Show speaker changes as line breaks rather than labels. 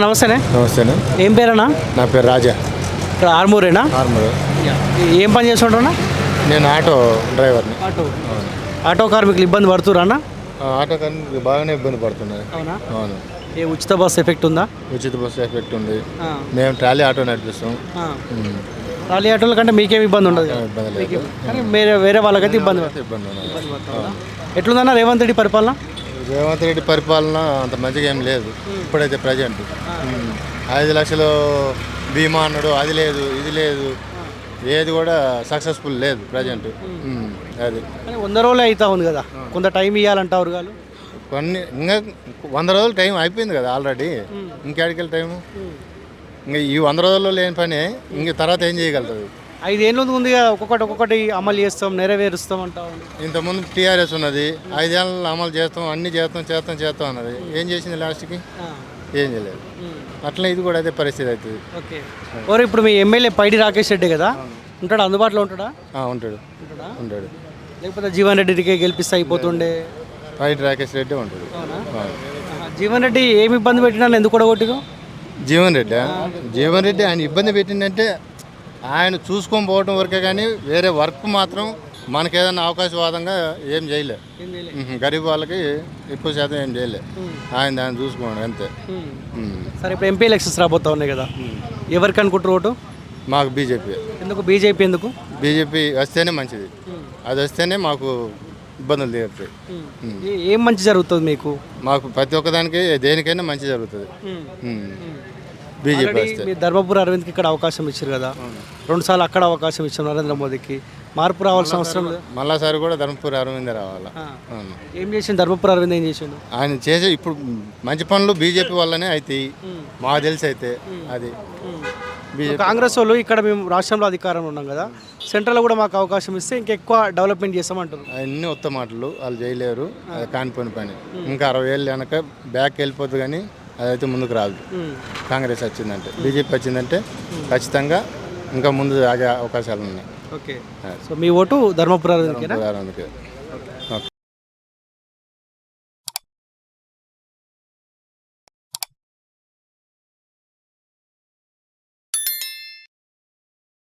నమస్తేనే.
నమస్తేనే.
ఏం పేరన్నా?
నా పేరు రాజా.
ఇక్కడ ఆర్మూరేనా?
ఆర్మూర్.
ఏం పని చేస్తుంటారన్నా?
నేను ఆటో డ్రైవర్ని.
ఆటో కార్మికులు ఇబ్బంది పడుతున్నా?
ఆటో కార్మికులు బాగానే ఇబ్బంది పడుతున్నారు.
అవునా?
అవును.
ఏ ఉచిత బస్సు ఎఫెక్ట్ ఉందా?
ఉచిత బస్సు ఎఫెక్ట్ ఉంది. మేము ట్రాలీ ఆటో నడిపిస్తాం.
ట్రాలీ ఆటోల కంటే మీకేం ఇబ్బంది ఉండదు?
ఇబ్బంది లేదు.
కానీ వేరే వాళ్ళకైతే ఇబ్బంది ఎట్లుందన్నా రేవంత్ రెడ్డి పరిపాలన?
రేవంత్ రెడ్డి పరిపాలన అంత మంచిగా ఏం లేదు ఇప్పుడైతే ప్రజెంట్. 5 లక్షలు బీమా అన్నాడు, అది లేదు ఇది లేదు, ఏది కూడా సక్సెస్ఫుల్ లేదు ప్రజెంట్. అది
100 రోజులు అవుతా ఉంది కదా, కొంత టైం ఇవ్వాలంటారు వాళ్ళు.
కొన్ని ఇంకా 100 రోజులు టైం అయిపోయింది కదా ఆల్రెడీ. ఇంకేడికెళ్ళి టైము? ఇంకా ఈ 100 రోజుల్లో లేని పని ఇంక తర్వాత ఏం చేయగలుగుతుంది?
5 ఏళ్ళు ఉంది కదా, ఒక్కొక్కటి అమలు చేస్తాం, నెరవేరుస్తాం అంటాం.
ఇంతకుముందు టీఆర్ఎస్ ఉన్నది, 5 ఏళ్ళు అమలు చేస్తాం, అన్నీ చేస్తాం అన్నది. ఏం చేసింది లాస్ట్కి? ఏం చేయలేదు. అట్లా ఇది కూడా అదే పరిస్థితి అవుతుంది.
ఓకే. ఇప్పుడు మీ ఎమ్మెల్యే పైడి రాకేష్ రెడ్డి కదా, ఉంటాడు? అందుబాటులో ఉంటాడా?
ఉంటాడు.
లేకపోతే జీవన్ రెడ్డికి గెలిపిస్తే అయిపోతుండే?
పైడి రాకేష్ రెడ్డి ఉంటాడు.
జీవన్ రెడ్డి ఏమి ఇబ్బంది పెట్టినా ఎందుకు కూడా కొట్టిరు?
జీవన్ రెడ్డి ఆయన ఇబ్బంది పెట్టిందంటే ఆయన చూసుకొని పోవటం వరకే, కానీ వేరే వర్క్ మాత్రం మనకి ఏదైనా అవకాశవాదంగా ఏం చేయలే. గరీబ్ వాళ్ళకి ఎక్కువ శాతం ఏం చేయలే. ఆయన దాన్ని చూసుకోండి అంతే.
సరే, ఇప్పుడు ఎంపీ ఎలక్షన్స్ రాబోతా ఉన్నాయి కదా, ఎవరికి అనుకుంటారు ఓటు?
మాకు బీజేపీ.
ఎందుకు బీజేపీ? ఎందుకు
బీజేపీ వస్తేనే మంచిది. అది వస్తేనే మాకు ఇబ్బందులు తీరుతాయి.
ఏం మంచి జరుగుతుంది మీకు?
మాకు ప్రతి ఒక్కదానికి దేనికైనా మంచి జరుగుతుంది బీజేపీ వస్తే.
మీ ధర్మపురి అరవింద్కి ఇక్కడ అవకాశం ఇచ్చారు కదా, 2 సార్లు అక్కడ అవకాశం ఇచ్చారు నరేంద్ర మోదీకి. మార్పు రావాల్సిన అవసరం లేదు?
మళ్ళాసారి కూడా ధర్మపురి అరవింద్ రావాలా.
ఏం చేసిండు ధర్మపురి అరవింద్? ఏం చేసిండు
ఆయన? చేసే ఇప్పుడు మంచి పనులు బీజేపీ వల్లనే అవుతాయి మాకు తెలిసి అయితే. అది
కాంగ్రెస్ వాళ్ళు ఇక్కడ మేము రాష్ట్రంలో అధికారంలో ఉన్నాం కదా, సెంట్రల్లో కూడా మాకు అవకాశం ఇస్తే ఇంకెక్కువ డెవలప్మెంట్ చేస్తామంటారు.
అన్ని ఉత్త మాటలు, వాళ్ళు చేయలేరు. అది కానిపోయిన పని. ఇంకా 60 ఏళ్ళు వెనక బ్యాక్ వెళ్ళిపోతుంది, కానీ అదైతే ముందుకు రాదు. కాంగ్రెస్ వచ్చిందంటే, బీజేపీ వచ్చిందంటే ఖచ్చితంగా ఇంకా ముందు ఆగే అవకాశాలు ఉన్నాయి.
ఓకే. సో మీ ఓటు ధర్మపురి అరవింద్కేనా?